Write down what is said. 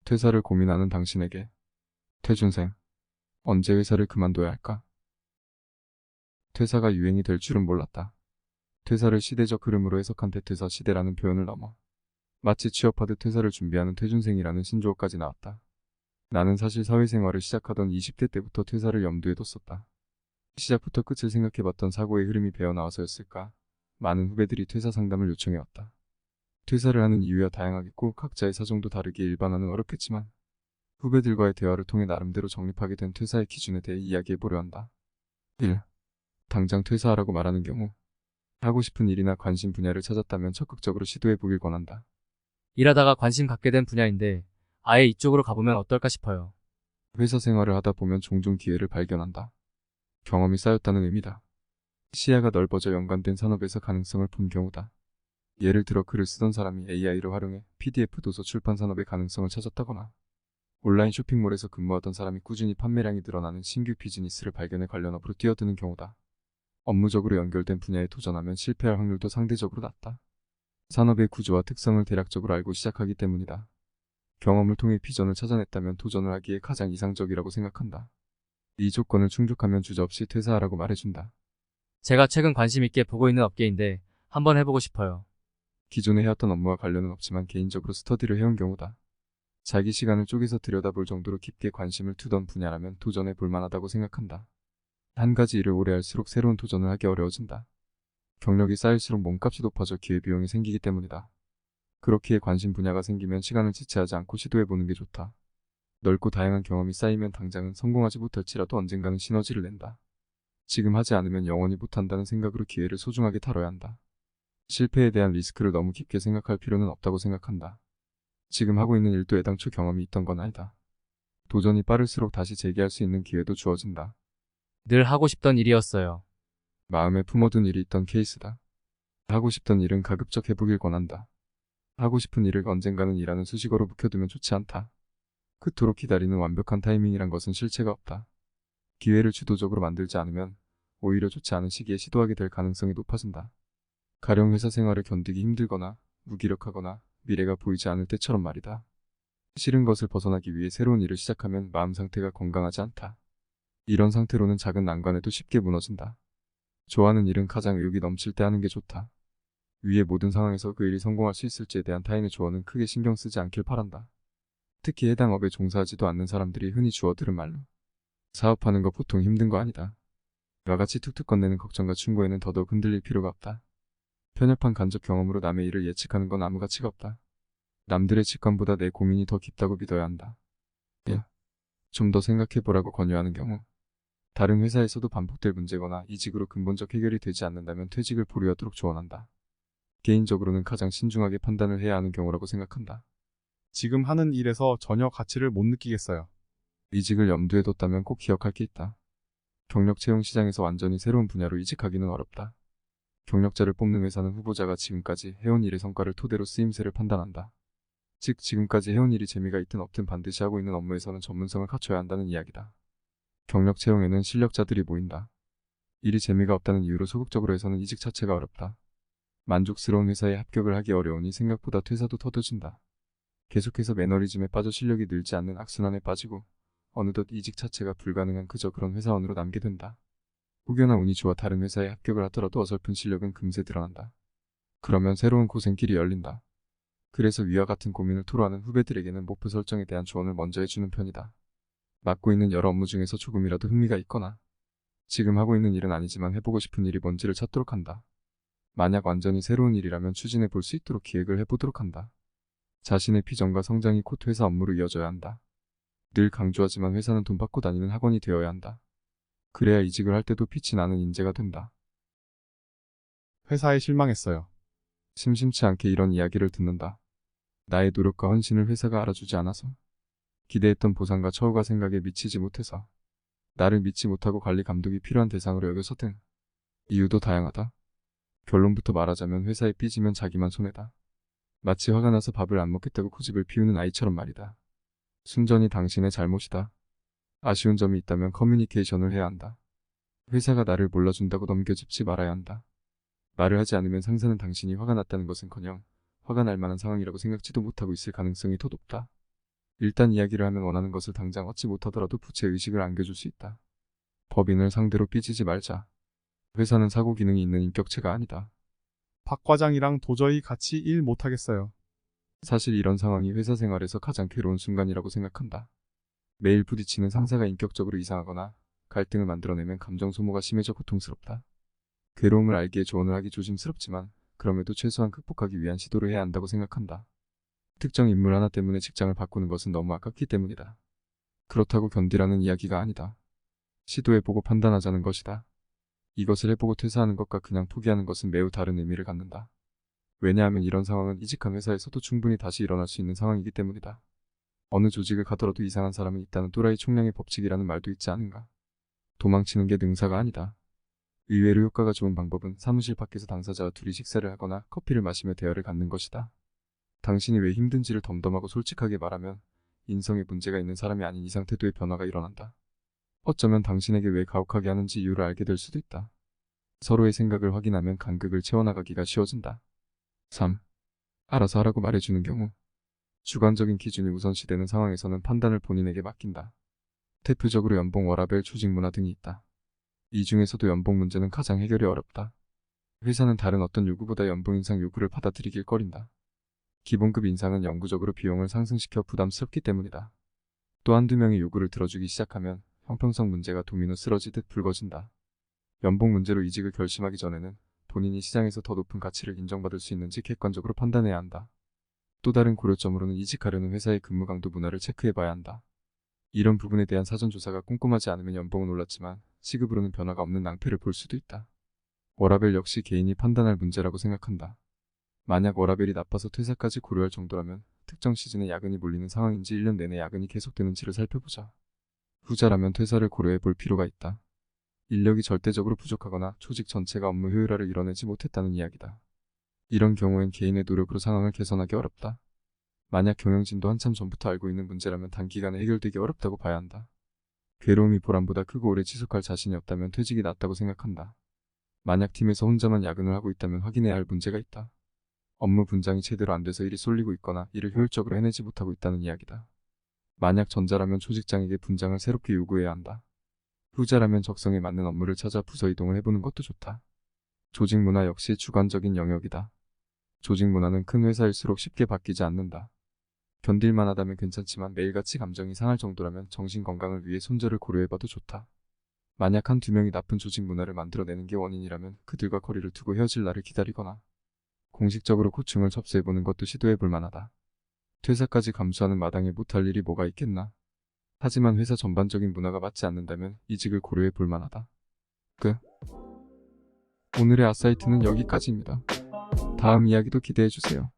퇴사를 고민하는 당신에게. 퇴준생, 언제 회사를 그만둬야 할까? 퇴사가 유행이 될 줄은 몰랐다. 퇴사를 시대적 흐름으로 해석한 대퇴사 시대라는 표현을 넘어 마치 취업하듯 퇴사를 준비하는 퇴준생이라는 신조어까지 나왔다. 나는 사실 사회생활을 시작하던 20대 때부터 퇴사를 염두에 뒀었다. 시작부터 끝을 생각해봤던 사고의 흐름이 배어나와서였을까? 많은 후배들이 퇴사 상담을 요청해왔다. 퇴사를 하는 이유야 다양하겠고 각자의 사정도 다르기에 일반화는 어렵겠지만 후배들과의 대화를 통해 나름대로 정립하게 된 퇴사의 기준에 대해 이야기해보려 한다. 1. 당장 퇴사하라고 말하는 경우. 하고 싶은 일이나 관심 분야를 찾았다면 적극적으로 시도해보길 권한다. 일하다가 관심 갖게 된 분야인데 아예 이쪽으로 가보면 어떨까 싶어요. 회사 생활을 하다 보면 종종 기회를 발견한다. 경험이 쌓였다는 의미다. 시야가 넓어져 연관된 산업에서 가능성을 본 경우다. 예를 들어 글을 쓰던 사람이 AI를 활용해 PDF 도서 출판 산업의 가능성을 찾았다거나 온라인 쇼핑몰에서 근무하던 사람이 꾸준히 판매량이 늘어나는 신규 비즈니스를 발견해 관련 업으로 뛰어드는 경우다. 업무적으로 연결된 분야에 도전하면 실패할 확률도 상대적으로 낮다. 산업의 구조와 특성을 대략적으로 알고 시작하기 때문이다. 경험을 통해 비전을 찾아냈다면 도전을 하기에 가장 이상적이라고 생각한다. 이 조건을 충족하면 주저없이 퇴사하라고 말해준다. 제가 최근 관심 있게 보고 있는 업계인데 한번 해보고 싶어요. 기존에 해왔던 업무와 관련은 없지만 개인적으로 스터디를 해온 경우다. 자기 시간을 쪼개서 들여다볼 정도로 깊게 관심을 두던 분야라면 도전해 볼 만하다고 생각한다. 한 가지 일을 오래 할수록 새로운 도전을 하기 어려워진다. 경력이 쌓일수록 몸값이 높아져 기회비용이 생기기 때문이다. 그렇기에 관심 분야가 생기면 시간을 지체하지 않고 시도해보는 게 좋다. 넓고 다양한 경험이 쌓이면 당장은 성공하지 못할지라도 언젠가는 시너지를 낸다. 지금 하지 않으면 영원히 못한다는 생각으로 기회를 소중하게 다뤄야 한다. 실패에 대한 리스크를 너무 깊게 생각할 필요는 없다고 생각한다. 지금 하고 있는 일도 애당초 경험이 있던 건 아니다. 도전이 빠를수록 다시 재기할 수 있는 기회도 주어진다. 늘 하고 싶던 일이었어요. 마음에 품어둔 일이 있던 케이스다. 하고 싶던 일은 가급적 해보길 권한다. 하고 싶은 일을 언젠가는 이라는 수식어로 묵혀두면 좋지 않다. 그토록 기다리는 완벽한 타이밍이란 것은 실체가 없다. 기회를 주도적으로 만들지 않으면 오히려 좋지 않은 시기에 시도하게 될 가능성이 높아진다. 가령 회사 생활을 견디기 힘들거나 무기력하거나 미래가 보이지 않을 때처럼 말이다. 싫은 것을 벗어나기 위해 새로운 일을 시작하면 마음 상태가 건강하지 않다. 이런 상태로는 작은 난관에도 쉽게 무너진다. 좋아하는 일은 가장 의욕이 넘칠 때 하는 게 좋다. 위의 모든 상황에서 그 일이 성공할 수 있을지에 대한 타인의 조언은 크게 신경 쓰지 않길 바란다. 특히 해당 업에 종사하지도 않는 사람들이 흔히 주워들은 말로 사업하는 거 보통 힘든 거 아니다. 이와 같이 툭툭 건네는 걱정과 충고에는 더더욱 흔들릴 필요가 없다. 편협한 간접 경험으로 남의 일을 예측하는 건 아무 가치가 없다. 남들의 직감보다 내 고민이 더 깊다고 믿어야 한다. 1. 좀 더 생각해보라고 권유하는 경우. 다른 회사에서도 반복될 문제거나 이직으로 근본적 해결이 되지 않는다면 퇴직을 보류하도록 조언한다. 개인적으로는 가장 신중하게 판단을 해야 하는 경우라고 생각한다. 지금 하는 일에서 전혀 가치를 못 느끼겠어요. 이직을 염두에 뒀다면 꼭 기억할 게 있다. 경력 채용 시장에서 완전히 새로운 분야로 이직하기는 어렵다. 경력자를 뽑는 회사는 후보자가 지금까지 해온 일의 성과를 토대로 쓰임새를 판단한다. 즉 지금까지 해온 일이 재미가 있든 없든 반드시 하고 있는 업무에서는 전문성을 갖춰야 한다는 이야기다. 경력 채용에는 실력자들이 모인다. 일이 재미가 없다는 이유로 소극적으로 해서는 이직 자체가 어렵다. 만족스러운 회사에 합격을 하기 어려우니 생각보다 퇴사도 더뎌진다. 계속해서 매너리즘에 빠져 실력이 늘지 않는 악순환에 빠지고 어느덧 이직 자체가 불가능한 그저 그런 회사원으로 남게 된다. 혹여나 운이 좋아 다른 회사에 합격을 하더라도 어설픈 실력은 금세 드러난다. 그러면 새로운 고생길이 열린다. 그래서 위와 같은 고민을 토로하는 후배들에게는 목표 설정에 대한 조언을 먼저 해주는 편이다. 맡고 있는 여러 업무 중에서 조금이라도 흥미가 있거나 지금 하고 있는 일은 아니지만 해보고 싶은 일이 뭔지를 찾도록 한다. 만약 완전히 새로운 일이라면 추진해 볼 수 있도록 기획을 해보도록 한다. 자신의 비전과 성장이 곧 회사 업무로 이어져야 한다. 늘 강조하지만 회사는 돈 받고 다니는 학원이 되어야 한다. 그래야 이직을 할 때도 빛이 나는 인재가 된다. 회사에 실망했어요. 심심치 않게 이런 이야기를 듣는다. 나의 노력과 헌신을 회사가 알아주지 않아서, 기대했던 보상과 처우가 생각에 미치지 못해서, 나를 믿지 못하고 관리 감독이 필요한 대상으로 여겨서 등 이유도 다양하다. 결론부터 말하자면 회사에 삐지면 자기만 손해다. 마치 화가 나서 밥을 안 먹겠다고 고집을 피우는 아이처럼 말이다. 순전히 당신의 잘못이다. 아쉬운 점이 있다면 커뮤니케이션을 해야 한다. 회사가 나를 몰라준다고 넘겨짚지 말아야 한다. 말을 하지 않으면 상사는 당신이 화가 났다는 것은커녕 화가 날 만한 상황이라고 생각지도 못하고 있을 가능성이 더 높다. 일단 이야기를 하면 원하는 것을 당장 얻지 못하더라도 부채 의식을 안겨줄 수 있다. 법인을 상대로 삐지지 말자. 회사는 사고 기능이 있는 인격체가 아니다. 박 과장이랑 도저히 같이 일 못하겠어요. 사실 이런 상황이 회사 생활에서 가장 괴로운 순간이라고 생각한다. 매일 부딪히는 상사가 인격적으로 이상하거나 갈등을 만들어내면 감정 소모가 심해져 고통스럽다. 괴로움을 알기에 조언을 하기 조심스럽지만 그럼에도 최소한 극복하기 위한 시도를 해야 한다고 생각한다. 특정 인물 하나 때문에 직장을 바꾸는 것은 너무 아깝기 때문이다. 그렇다고 견디라는 이야기가 아니다. 시도해보고 판단하자는 것이다. 이것을 해보고 퇴사하는 것과 그냥 포기하는 것은 매우 다른 의미를 갖는다. 왜냐하면 이런 상황은 이직한 회사에서도 충분히 다시 일어날 수 있는 상황이기 때문이다. 어느 조직을 가더라도 이상한 사람은 있다는 또라이 총량의 법칙이라는 말도 있지 않은가. 도망치는 게 능사가 아니다. 의외로 효과가 좋은 방법은 사무실 밖에서 당사자와 둘이 식사를 하거나 커피를 마시며 대화를 갖는 것이다. 당신이 왜 힘든지를 덤덤하고 솔직하게 말하면 인성에 문제가 있는 사람이 아닌 이상 태도의 변화가 일어난다. 어쩌면 당신에게 왜 가혹하게 하는지 이유를 알게 될 수도 있다. 서로의 생각을 확인하면 간극을 채워나가기가 쉬워진다. 3. 알아서 하라고 말해주는 경우. 주관적인 기준이 우선시되는 상황에서는 판단을 본인에게 맡긴다. 대표적으로 연봉, 워라밸, 조직 문화 등이 있다. 이 중에서도 연봉 문제는 가장 해결이 어렵다. 회사는 다른 어떤 요구보다 연봉 인상 요구를 받아들이길 꺼린다. 기본급 인상은 영구적으로 비용을 상승시켜 부담스럽기 때문이다. 또 한두 명의 요구를 들어주기 시작하면 형평성 문제가 도미노 쓰러지듯 붉어진다. 연봉 문제로 이직을 결심하기 전에는 본인이 시장에서 더 높은 가치를 인정받을 수 있는지 객관적으로 판단해야 한다. 또 다른 고려점으로는 이직하려는 회사의 근무 강도 문화를 체크해봐야 한다. 이런 부분에 대한 사전조사가 꼼꼼하지 않으면 연봉은 올랐지만 시급으로는 변화가 없는 낭패를 볼 수도 있다. 워라밸 역시 개인이 판단할 문제라고 생각한다. 만약 워라밸이 나빠서 퇴사까지 고려할 정도라면 특정 시즌에 야근이 몰리는 상황인지 1년 내내 야근이 계속되는지를 살펴보자. 후자라면 퇴사를 고려해 볼 필요가 있다. 인력이 절대적으로 부족하거나 조직 전체가 업무 효율화를 이뤄내지 못했다는 이야기다. 이런 경우엔 개인의 노력으로 상황을 개선하기 어렵다. 만약 경영진도 한참 전부터 알고 있는 문제라면 단기간에 해결되기 어렵다고 봐야 한다. 괴로움이 보람보다 크고 오래 지속할 자신이 없다면 퇴직이 낫다고 생각한다. 만약 팀에서 혼자만 야근을 하고 있다면 확인해야 할 문제가 있다. 업무 분장이 제대로 안 돼서 일이 쏠리고 있거나 일을 효율적으로 해내지 못하고 있다는 이야기다. 만약 전자라면 조직장에게 분장을 새롭게 요구해야 한다. 후자라면 적성에 맞는 업무를 찾아 부서 이동을 해보는 것도 좋다. 조직 문화 역시 주관적인 영역이다. 조직 문화는 큰 회사일수록 쉽게 바뀌지 않는다. 견딜만 하다면 괜찮지만 매일같이 감정이 상할 정도라면 정신 건강을 위해 손절을 고려해봐도 좋다. 만약 한두 명이 나쁜 조직 문화를 만들어내는 게 원인이라면 그들과 거리를 두고 헤어질 날을 기다리거나 공식적으로 고충을 접수해보는 것도 시도해볼 만하다. 퇴사까지 감수하는 마당에 못할 일이 뭐가 있겠나. 하지만 회사 전반적인 문화가 맞지 않는다면 이직을 고려해볼 만하다. 오늘의 아사이트는 여기까지입니다. 다음 이야기도 기대해주세요.